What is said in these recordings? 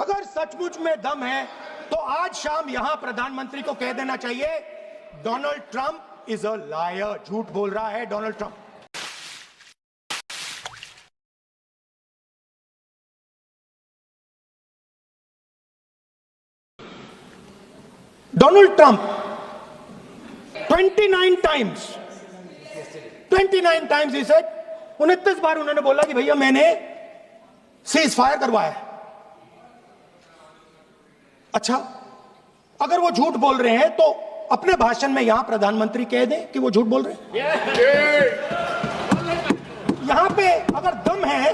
अगर सचमुच में दम है तो आज शाम यहां प्रधानमंत्री को कह देना चाहिए Donald Trump is a liar, झूठ बोल रहा है Donald Trump. Donald Trump 29 times he said, 29 बार उन्होंने बोला कि भैया मैंने सीज फायर करवाया है। अच्छा, अगर वो झूठ बोल रहे हैं तो अपने भाषण में यहां प्रधानमंत्री कह दें कि वो झूठ बोल रहे हैं। यहां पे अगर दम है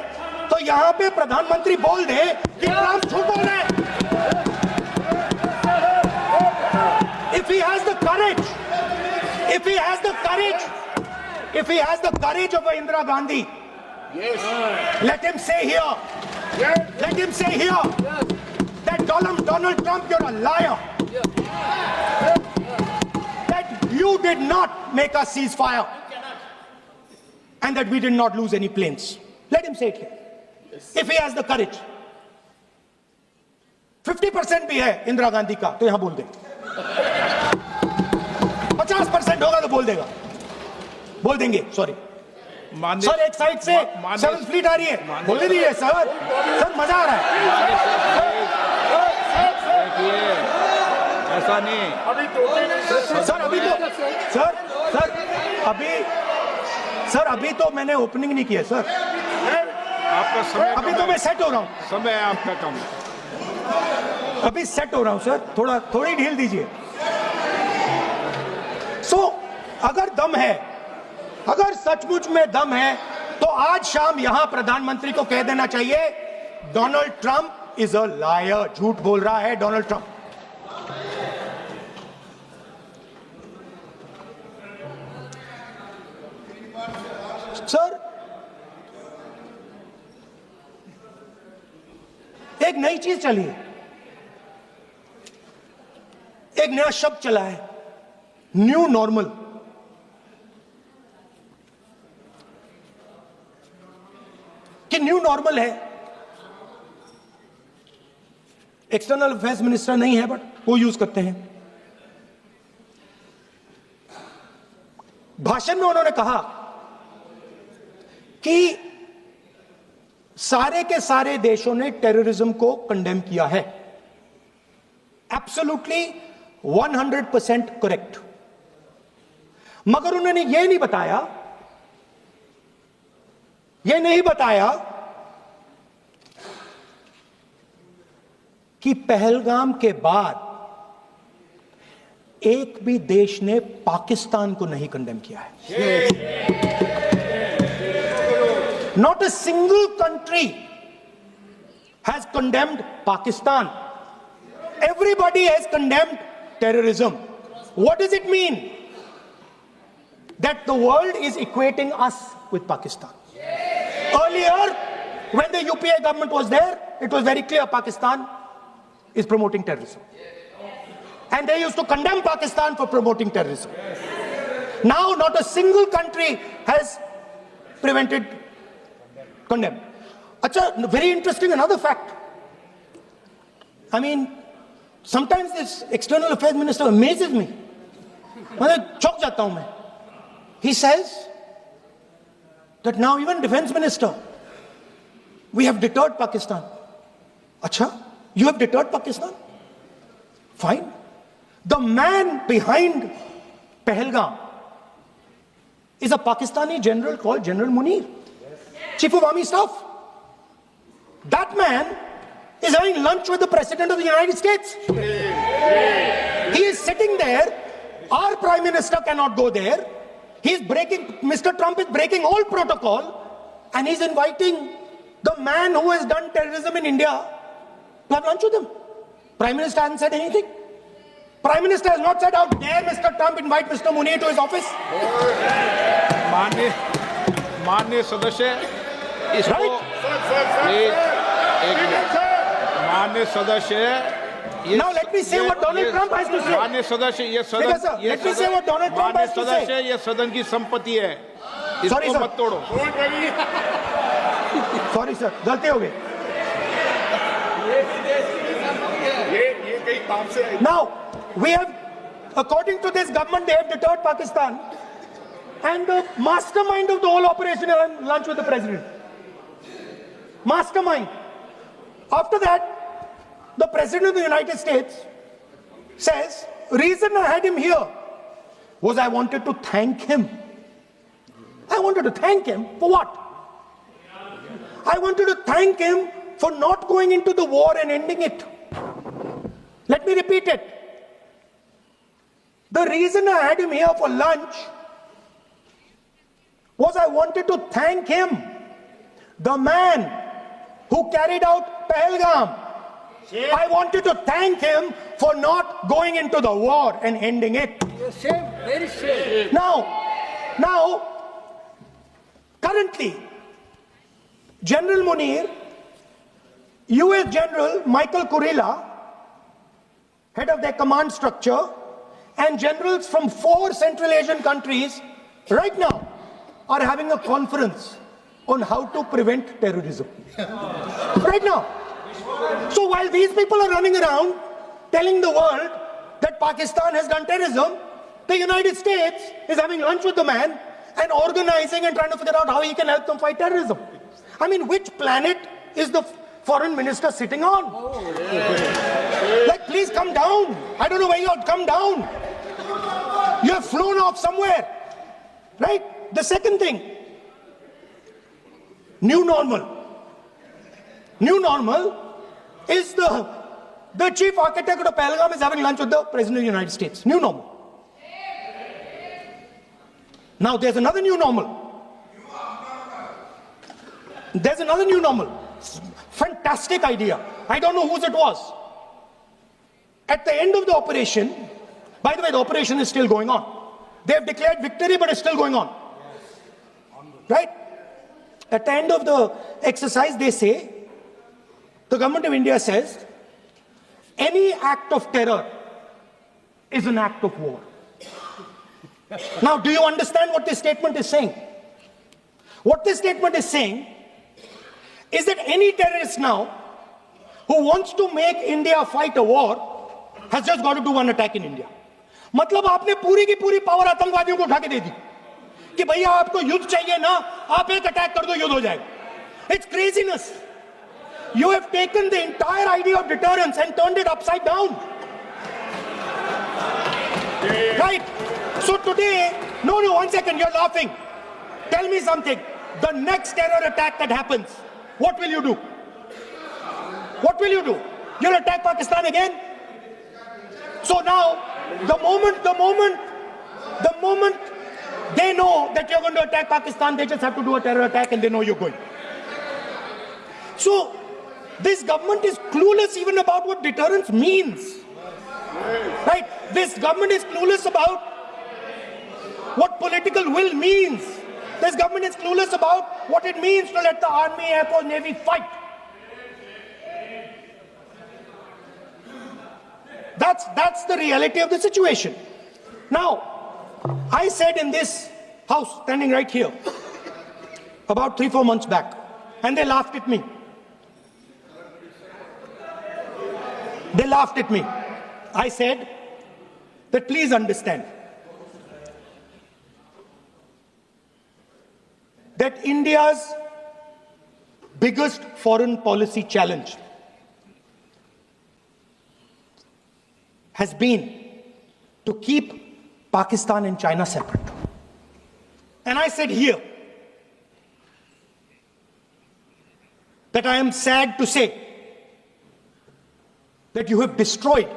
तो यहां पे प्रधानमंत्री बोल दे कि ट्रंप झूठ बोल रहे हैं। If he has the courage, if he has the courage of Indira Gandhi, let him say here, that Donald Trump, you're a liar. That you did not make a ceasefire, and that we did not lose any planes. Let him say it here. If he has the courage. 50% भी है इंदिरा गांधी का तो यहां बोल दे, 50% होगा तो बोल देंगे सॉरी सर। एक साइड से 7th फ्लीट आ रही है, बोलने दीजिए सर मजा आ रहा है। ऐसा नहीं सर अभी तो मैंने ओपनिंग नहीं किया सर, आपका समय अभी तो मैं सेट हो रहा हूं। समय आपका कम, अभी सेट हो रहा हूं सर, थोड़ी ढील दीजिए। अगर दम है, अगर सचमुच में दम है तो आज शाम यहां प्रधानमंत्री को कह देना चाहिए Donald Trump is a liar, झूठ बोल रहा है डोनाल्ड ट्रंप। सर एक नई चीज चली है, एक नया शब्द चला है, न्यू नॉर्मल। कि न्यू नॉर्मल है, एक्सटर्नल अफेयर्स मिनिस्टर नहीं है बट वो यूज करते हैं। भाषण में उन्होंने कहा कि सारे के सारे देशों ने टेररिज्म को कंडेम किया है। Absolutely 100% correct. मगर उन्होंने यह नहीं बताया कि पहलगाम के बाद एक भी देश ने पाकिस्तान को नहीं कंडेम किया है। Not a single country has condemned Pakistan. Everybody has condemned terrorism. What does it mean? That the world is equating us with Pakistan. Earlier, when the UPA government was there, it was very clear Pakistan is promoting terrorism. And they used to condemn Pakistan for promoting terrorism. Now, not a single country has condemned. Acha, very interesting, another fact. I mean, sometimes this external affairs minister amazes me. मैं चौंक जाता हूं मैं. He says that now even defense minister, we have deterred Pakistan. Acha, you have deterred Pakistan? Fine. The man behind Pahalgam is a Pakistani general called General Munir, Chief of Army Staff. That man is having lunch with the President of the United States. He is sitting there. Our Prime Minister cannot go there. Mr. Trump is breaking all protocol, and he's inviting the man who has done terrorism in India to have lunch with him. Prime Minister hasn't said anything. Prime Minister has not said, how dare Mr. Trump invite Mr. Munir to his office. माननीय सदस्य, इसको माननीय सदस्य, now let me say what Donald Trump has to say. माननीय सदस्य, ये सदन की संपत्ति है, इसको मत तोड़ो। सॉरी सर, गलती हो गई। Now, we have, according to this government, they have deterred Pakistan. And the mastermind of the whole operation is on lunch with the president. Mastermind. After that, the president of the United States says, reason I had him here was I wanted to thank him. I wanted to thank him for what? I wanted to thank him for not going into the war and ending it. Let me repeat it. The reason I had him here for lunch was I wanted to thank him, the man who carried out Pahalgam. I wanted to thank him for not going into the war and ending it. Shame, very shame. Now, currently, General Munir, US General Michael Kurilla, head of their command structure, and generals from 4 Central Asian countries right now are having a conference on how to prevent terrorism. Right now. So while these people are running around telling the world that Pakistan has done terrorism, the United States is having lunch with the man and organizing and trying to figure out how he can help them fight terrorism. I mean, which planet is the foreign minister sitting on? Like, please come down. I don't know where you are. Come down. You have flown off somewhere. Right? The second thing, new normal. New normal is the chief architect of Pahalgam is having lunch with the President of the United States. New normal. Now there's another new normal. There's another new normal. Fantastic idea. I don't know whose it was. At the end of the operation, by the way, the operation is still going on. They have declared victory, but it's still going on. Right? At the end of the exercise, they say, the government of India says, any act of terror is an act of war. Now, do you understand what this statement is saying? What this statement is saying is that any terrorist now who wants to make India fight a war has just got to do one attack in India. मतलब आपने पूरी की पूरी power आतंकवादियों को उठा के दे दी कि भैया आपको युद्ध चाहिए ना, आप एक अटैक कर दो, युद्ध हो जाएगा. It's craziness. You have taken the entire idea of deterrence and turned it upside down. Right? So today, no, one second, you're laughing. Tell me something. The next terror attack that happens, what will you do? What will you do? You'll attack Pakistan again? So now, the moment they know that you're going to attack Pakistan, they just have to do a terror attack and they know you're going. So, this government is clueless even about what deterrence means. Right? This government is clueless about what political will means. This government is clueless about what it means to let the army, air force, navy fight. That's the reality of the situation. Now, I said in this house, standing right here, about 3-4 months back, and they laughed at me. They laughed at me. I said that please understand that India's biggest foreign policy challenge has been to keep Pakistan and China separate. And I said here that I am sad to say that you have destroyed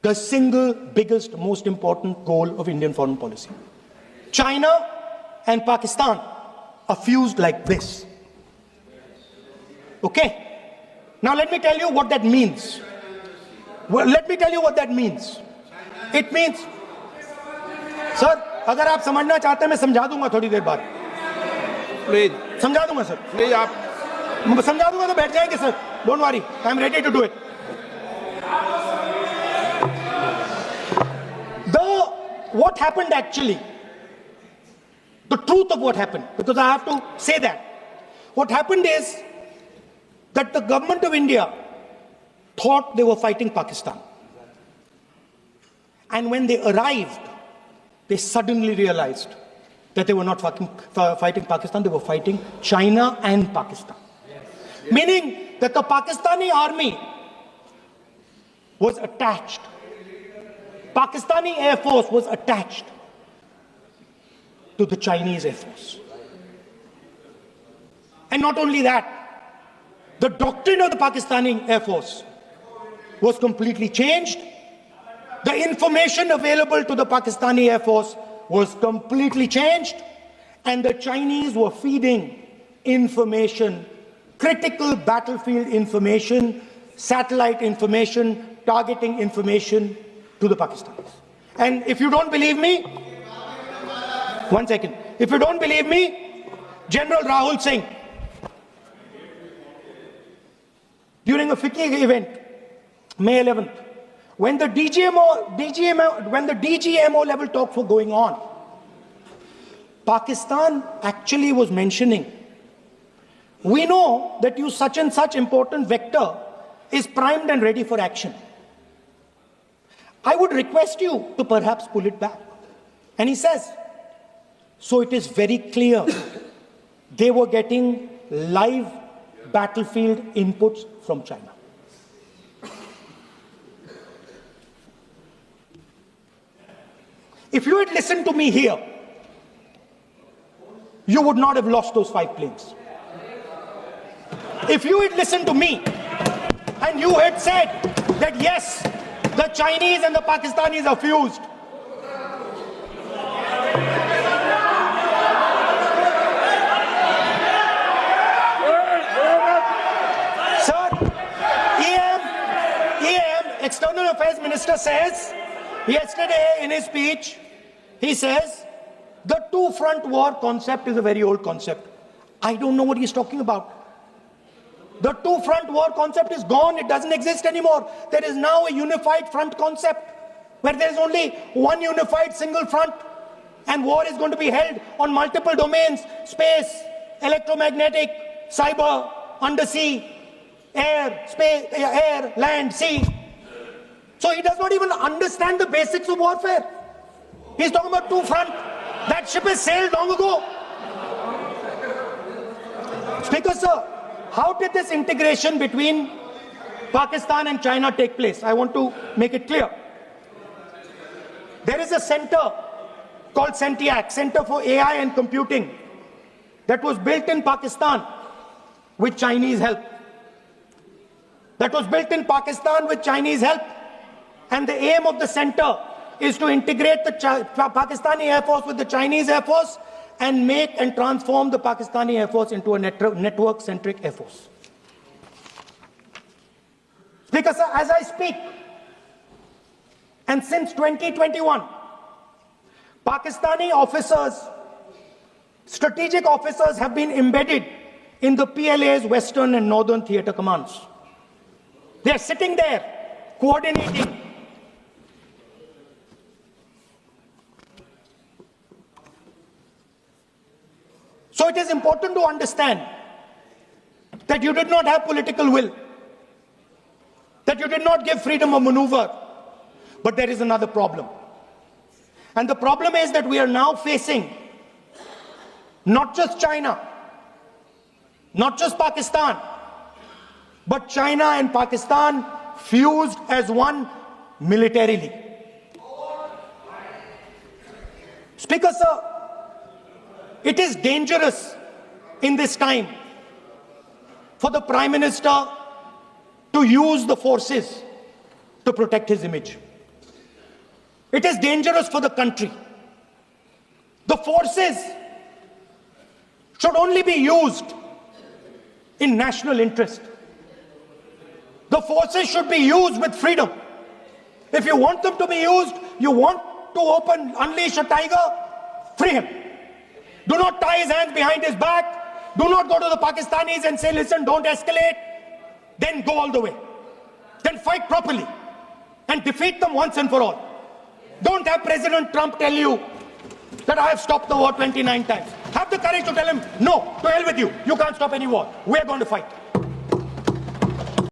the single biggest, most important goal of Indian foreign policy. China and Pakistan are fused like this. Okay? Now let me tell you what that means. Well, let me tell you what that means. It means, sir, अगर आप समझना चाहते हैं मैं समझा दूंगा थोड़ी देर बाद. प्लीज समझा दूंगा सर. प्लीज आप समझा दूंगा तो बैठ जाएंगे sir. Don't worry, I am ready to do it. What happened actually, the truth of what happened, because I have to say that. What happened is that the government of India thought they were fighting Pakistan. And when they arrived, they suddenly realized that they were not fighting Pakistan, they were fighting China and Pakistan. Meaning that the Pakistani army was attached. Pakistani Air Force was attached to the Chinese Air Force. And not only that, the doctrine of the Pakistani Air Force was completely changed. The information available to the Pakistani Air Force was completely changed, and the Chinese were feeding information, critical battlefield information, satellite information, targeting information to the Pakistanis. And if you don't believe me, one second. If you don't believe me, General Rahul Singh, during a FICCI event, May 11th, when the DGMO level talks were going on, Pakistan actually was mentioning, we know that you such and such important vector is primed and ready for action. I would request you to perhaps pull it back. And he says, so it is very clear they were getting live battlefield inputs from China. If you had listened to me here, you would not have lost those 5 planes. If you had listened to me and you had said that yes, the Chinese and the Pakistanis are fused, sir, EM, External Affairs Minister says, yesterday in his speech, he says, the two-front war concept is a very old concept. I don't know what he's talking about. The two-front war concept is gone. It doesn't exist anymore. There is now a unified front concept where there is only one unified single front, and war is going to be held on multiple domains: space, electromagnetic, cyber, undersea, air, space, air, land, sea. So he does not even understand the basics of warfare. He's talking about two front. That ship has sailed long ago. Speaker, sir, how did this integration between Pakistan and China take place? I want to make it clear. There is a center called CENTIAC, Center for AI and Computing, that was built in Pakistan with Chinese help. And the aim of the center is to integrate the Pakistani Air Force with the Chinese Air Force and make and transform the Pakistani Air Force into a network-centric Air Force. Speaker, sir, as I speak, and since 2021, Pakistani officers, strategic officers, have been embedded in the PLA's Western and Northern Theatre Commands. They are sitting there, coordinating. So it is important to understand that you did not have political will, that you did not give freedom of maneuver. But there is another problem. And the problem is that we are now facing not just China, not just Pakistan, but China and Pakistan fused as one militarily. Speaker, sir, it is dangerous in this time for the Prime Minister to use the forces to protect his image. It is dangerous for the country. The forces should only be used in national interest. The forces should be used with freedom. If you want them to be used, you want to unleash a tiger, free him. Do not tie his hands behind his back. Do not go to the Pakistanis and say, listen, don't escalate. Then go all the way. Then fight properly and defeat them once and for all. Don't have President Trump tell you that I have stopped the war 29 times. Have the courage to tell him, no, to hell with you. You can't stop any war. We're going to fight.